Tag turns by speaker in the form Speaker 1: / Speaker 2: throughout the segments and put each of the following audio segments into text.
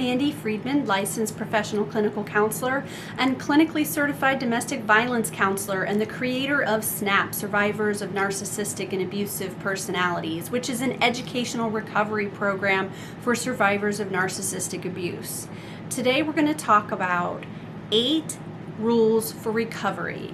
Speaker 1: Mandy Friedman, licensed professional clinical counselor and clinically certified domestic violence counselor, and the creator of SNAP, Survivors of Narcissistic and Abusive Personalities, which is an educational recovery program for survivors of narcissistic abuse. Today we're going to talk about 8 rules for recovery.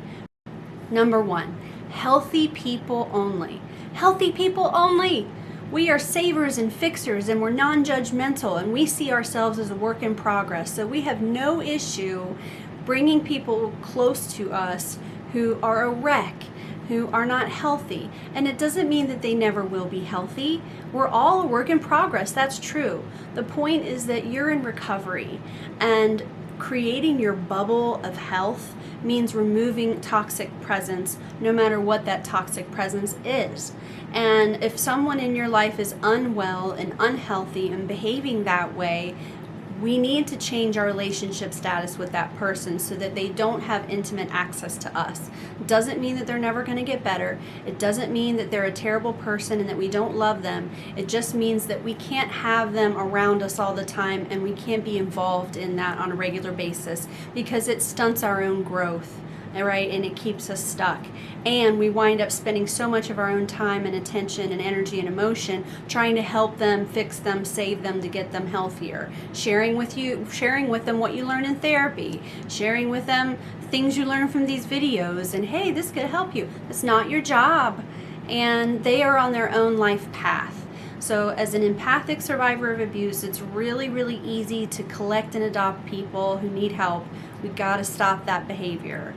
Speaker 1: Number 1, healthy people only. Healthy people only! We are savers and fixers, and we're non-judgmental, and we see ourselves as a work in progress. So we have no issue bringing people close to us who are a wreck, who are not healthy. And it doesn't mean that they never will be healthy. We're all a work in progress. That's true. The point is that you're in recovery, and creating your bubble of health means removing toxic presence, no matter what that toxic presence is. And if someone in your life is unwell and unhealthy and behaving that way, we need to change our relationship status with that person so that they don't have intimate access to us. It doesn't mean that they're never going to get better. It doesn't mean that they're a terrible person and that we don't love them. It just means that we can't have them around us all the time, and we can't be involved in that on a regular basis because it stunts our own growth. Right? And it keeps us stuck. And we wind up spending so much of our own time and attention and energy and emotion trying to help them, fix them, save them, to get them healthier. Sharing with them what you learn in therapy, sharing with them things you learn from these videos, and hey, this could help you. It's not your job. And they are on their own life path. So as an empathic survivor of abuse, it's really, really easy to collect and adopt people who need help. We got to stop that behavior.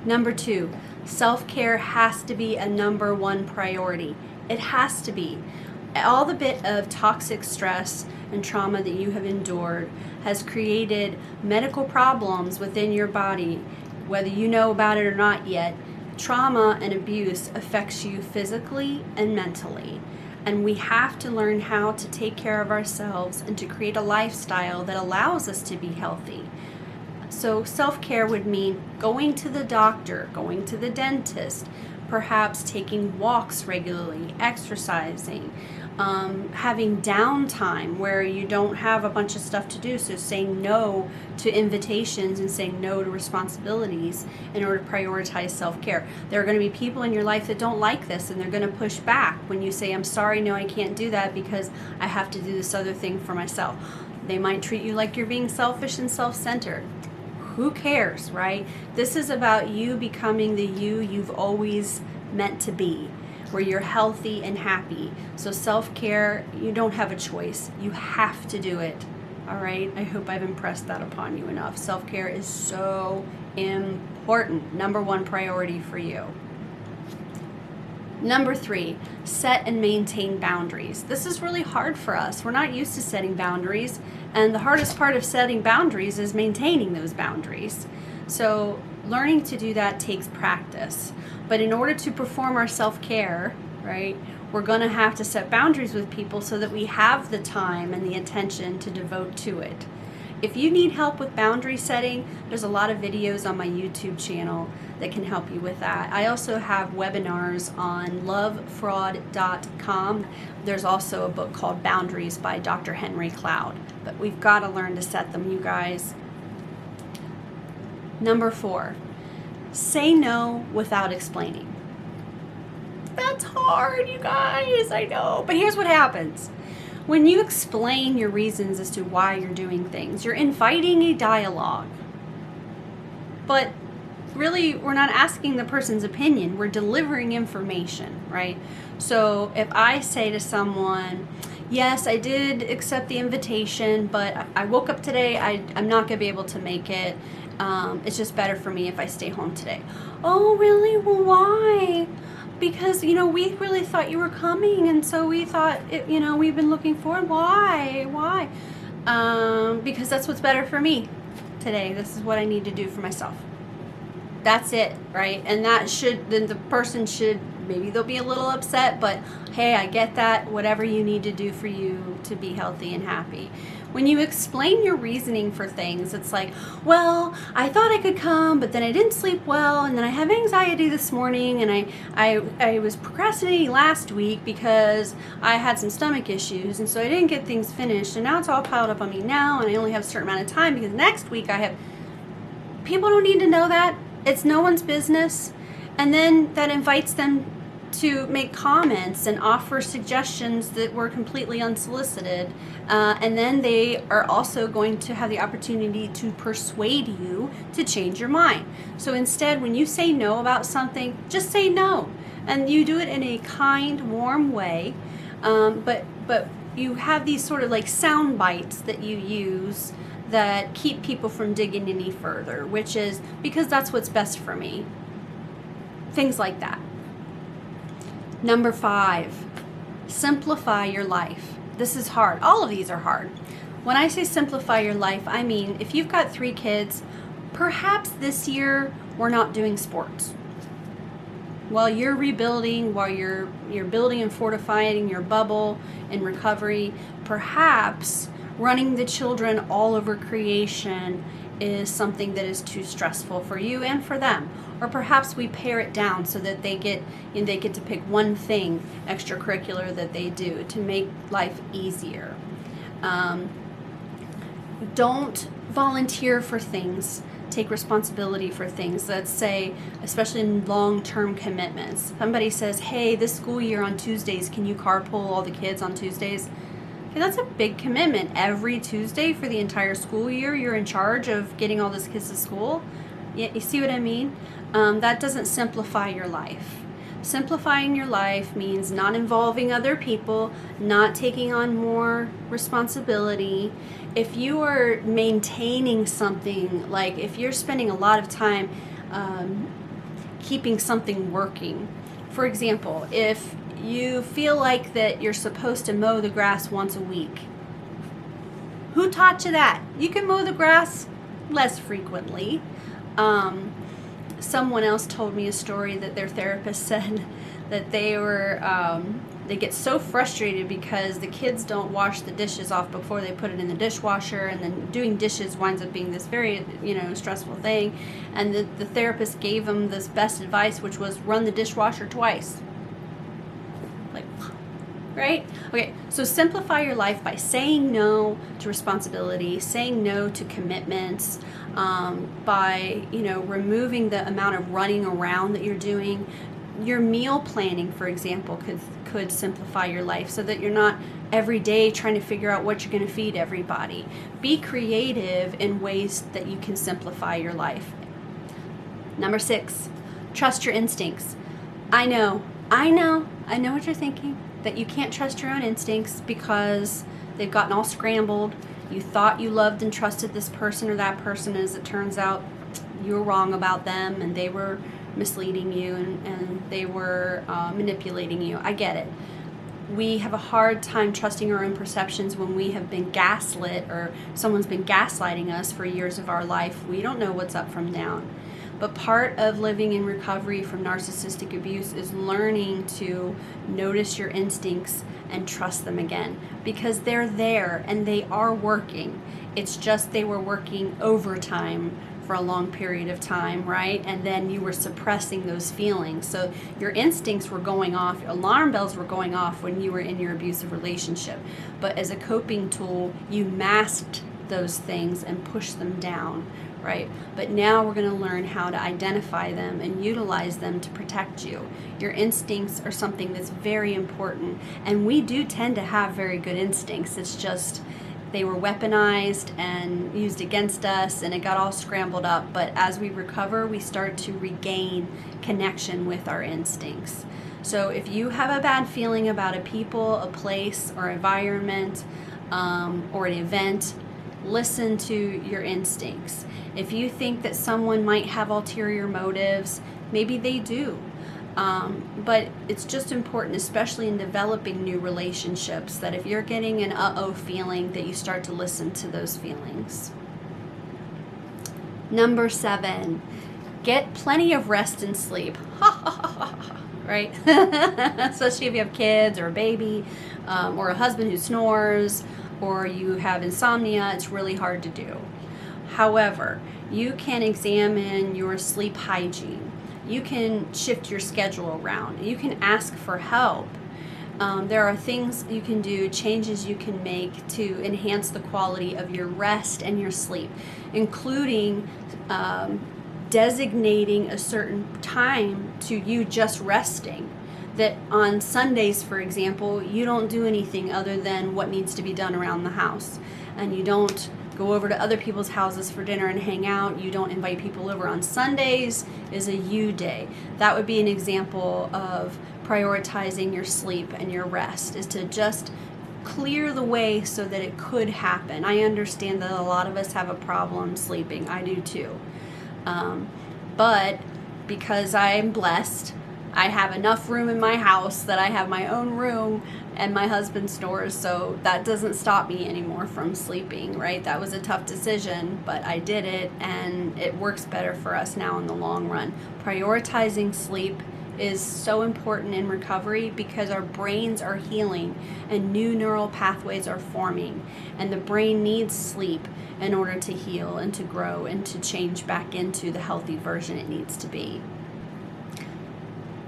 Speaker 1: Number 2, self-care has to be a number 1 priority. It has to be. All the bit of toxic stress and trauma that you have endured has created medical problems within your body, whether you know about it or not yet. Trauma and abuse affects you physically and mentally. And we have to learn how to take care of ourselves and to create a lifestyle that allows us to be healthy. So self-care would mean going to the doctor, going to the dentist, perhaps taking walks regularly, exercising, having downtime where you don't have a bunch of stuff to do. So saying no to invitations and saying no to responsibilities in order to prioritize self-care. There are going to be people in your life that don't like this, and they're going to push back when you say, I'm sorry, no, I can't do that because I have to do this other thing for myself. They might treat you like you're being selfish and self-centered. Who cares, right? This is about you becoming the you've always meant to be, where you're healthy and happy. So self-care, you don't have a choice. You have to do it, all right? I hope I've impressed that upon you enough. Self-care is so important. Number 1 priority for you. Number 3, set and maintain boundaries. This is really hard for us. We're not used to setting boundaries, and the hardest part of setting boundaries is maintaining those boundaries. So learning to do that takes practice. But in order to perform our self-care, right, we're going to have to set boundaries with people so that we have the time and the attention to devote to it. If you need help with boundary setting, there's a lot of videos on my YouTube channel that can help you with that. I also have webinars on lovefraud.com. There's also a book called Boundaries by Dr. Henry Cloud. But we've got to learn to set them, you guys. Number 4, say no without explaining. That's hard, you guys, I know. But here's what happens. When you explain your reasons as to why you're doing things, you're inviting a dialogue. But really, we're not asking the person's opinion. We're delivering information, right? So if I say to someone, yes, I did accept the invitation, but I woke up today, I'm not going to be able to make it. It's just better for me if I stay home today. Oh, really? Well, why? Because, we really thought you were coming, and so we thought, we've been looking forward. Why? Because that's what's better for me today. This is what I need to do for myself. That's it, right? And then the person should, maybe they'll be a little upset, but hey, I get that. Whatever you need to do for you to be healthy and happy. When you explain your reasoning for things, it's like, well, I thought I could come, but then I didn't sleep well, and then I have anxiety this morning, and I was procrastinating last week because I had some stomach issues, and so I didn't get things finished, and now it's all piled up on me now, and I only have a certain amount of time because next week I have... People don't need to know that. It's no one's business. And then that invites them to make comments and offer suggestions that were completely unsolicited. And then they are also going to have the opportunity to persuade you to change your mind. So instead, when you say no about something, just say no. And you do it in a kind, warm way. But you have these sort of like sound bites that you use that keep people from digging any further, which is because that's what's best for me. Things like that. Number 5, simplify your life. This is hard. All of these are hard. When I say simplify your life, I mean if you've got 3 kids, perhaps this year we're not doing sports. While you're rebuilding, while you're building and fortifying your bubble in recovery, perhaps running the children all over creation is something that is too stressful for you and for them. Or perhaps we pare it down so that they get to pick one thing extracurricular that they do to make life easier. Don't volunteer for things. Take responsibility for things. Let's say, especially in long-term commitments. Somebody says, hey, this school year on Tuesdays, can you carpool all the kids on Tuesdays? Okay, that's a big commitment. Every Tuesday for the entire school year, you're in charge of getting all those kids to school. You see what I mean? That doesn't simplify your life. Simplifying your life means not involving other people, not taking on more responsibility. If you are maintaining something, like if you're spending a lot of time keeping something working, for example, if you feel like that you're supposed to mow the grass once a week, who taught you that? You can mow the grass less frequently. Someone else told me a story that their therapist said that they get so frustrated because the kids don't wash the dishes off before they put it in the dishwasher, and then doing dishes winds up being this very, stressful thing. And the therapist gave them this best advice, which was run the dishwasher twice. Like, right? Okay, so simplify your life by saying no to responsibility, saying no to commitments, by, removing the amount of running around that you're doing. Your meal planning, for example, could simplify your life so that you're not every day trying to figure out what you're going to feed everybody. Be creative in ways that you can simplify your life. Number 6, trust your instincts. I know what you're thinking, that you can't trust your own instincts because they've gotten all scrambled. You thought you loved and trusted this person or that person, as it turns out you were wrong about them and they were misleading you and they were manipulating you. I get it. We have a hard time trusting our own perceptions when we have been gaslit or someone's been gaslighting us for years of our life. We don't know what's up from down. But part of living in recovery from narcissistic abuse is learning to notice your instincts and trust them again, because they're there and they are working. It's just they were working overtime for a long period of time, right? And then you were suppressing those feelings. So your instincts were going off, alarm bells were going off when you were in your abusive relationship. But as a coping tool, you masked those things and pushed them down, right? But now we're going to learn how to identify them and utilize them to protect you. Your instincts are something that's very important, and we do tend to have very good instincts. It's just they were weaponized and used against us, and it got all scrambled up. But as we recover, we start to regain connection with our instincts. So if you have a bad feeling about a people, a place, or environment, or an event, listen to your instincts. If you think that someone might have ulterior motives, maybe they do. But it's just important, especially in developing new relationships, that if you're getting an uh-oh feeling, that you start to listen to those feelings. Number 7, get plenty of rest and sleep. Right? Especially if you have kids or a baby, or a husband who snores. or you have insomnia, it's really hard to do. However, you can examine your sleep hygiene. You can shift your schedule around. You can ask for help. There are things you can do, changes you can make to enhance the quality of your rest and your sleep, including designating a certain time to you just resting. That on Sundays, for example, you don't do anything other than what needs to be done around the house. And you don't go over to other people's houses for dinner and hang out. You don't invite people over. On Sundays is a you day. That would be an example of prioritizing your sleep and your rest, is to just clear the way so that it could happen. I understand that a lot of us have a problem sleeping. I do too. But because I am blessed, I have enough room in my house that I have my own room and my husband snores, so that doesn't stop me anymore from sleeping, right? That was a tough decision, but I did it, and it works better for us now in the long run. Prioritizing sleep is so important in recovery because our brains are healing and new neural pathways are forming, and the brain needs sleep in order to heal and to grow and to change back into the healthy version it needs to be.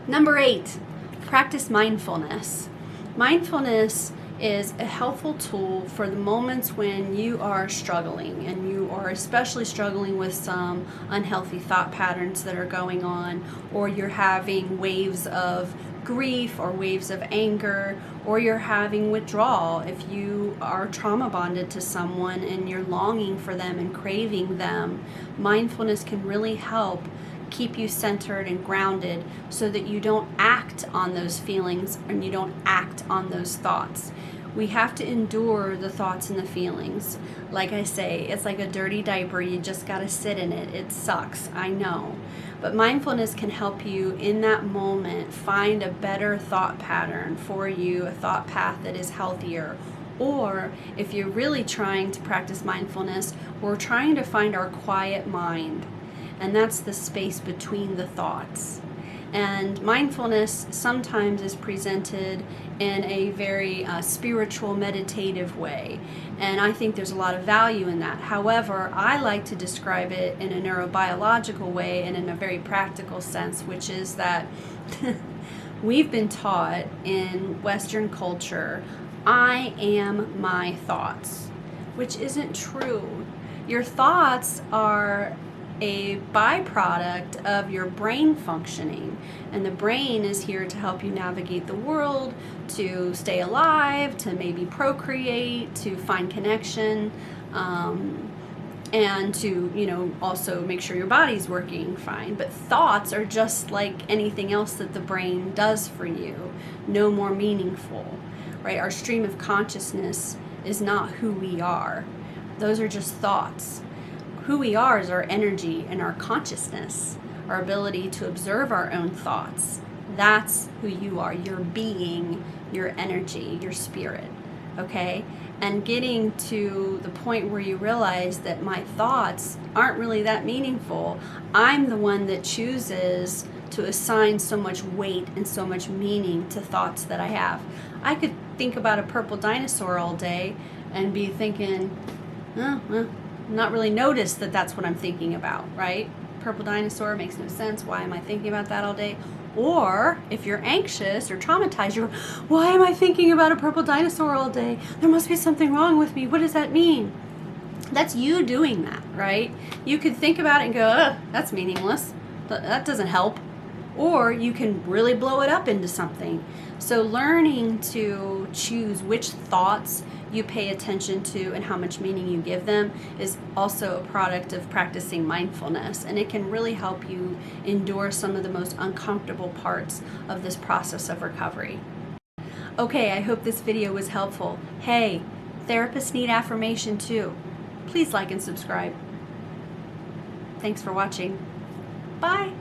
Speaker 1: Number 8, practice mindfulness. Mindfulness is a helpful tool for the moments when you are struggling, and you are especially struggling with some unhealthy thought patterns that are going on, or you're having waves of grief or waves of anger, or you're having withdrawal. If you are trauma bonded to someone and you're longing for them and craving them, mindfulness can really help keep you centered and grounded so that you don't act on those feelings and you don't act on those thoughts. We have to endure the thoughts and the feelings. Like I say, it's like a dirty diaper. You just got to sit in it. It sucks, I know. But mindfulness can help you in that moment find a better thought pattern for you, a thought path that is healthier. Or if you're really trying to practice mindfulness, we're trying to find our quiet mind. And that's the space between the thoughts. And mindfulness sometimes is presented in a very spiritual, meditative way. And I think there's a lot of value in that. However, I like to describe it in a neurobiological way and in a very practical sense, which is that we've been taught in Western culture, I am my thoughts, which isn't true. Your thoughts are a byproduct of your brain functioning, and the brain is here to help you navigate the world, to stay alive, to maybe procreate, to find connection, and to also make sure your body's working fine. But thoughts are just like anything else that the brain does for you, no more meaningful, right? Our stream of consciousness is not who we are. Those are just thoughts. Who we are is our energy and our consciousness, our ability to observe our own thoughts. That's who you are, your being, your energy, your spirit, okay? And getting to the point where you realize that my thoughts aren't really that meaningful. I'm the one that chooses to assign so much weight and so much meaning to thoughts that I have. I could think about a purple dinosaur all day and be thinking, not really notice that that's what I'm thinking about, right? Purple dinosaur makes no sense. Why am I thinking about that all day? Or if you're anxious or traumatized, you're, why am I thinking about a purple dinosaur all day? There must be something wrong with me. What does that mean? That's you doing that, right? You could think about it and go, that's meaningless. That doesn't help. Or you can really blow it up into something. So learning to choose which thoughts you pay attention to and how much meaning you give them is also a product of practicing mindfulness, and it can really help you endure some of the most uncomfortable parts of this process of recovery. Okay, I hope this video was helpful. Hey, therapists need affirmation too. Please like and subscribe. Thanks for watching. Bye.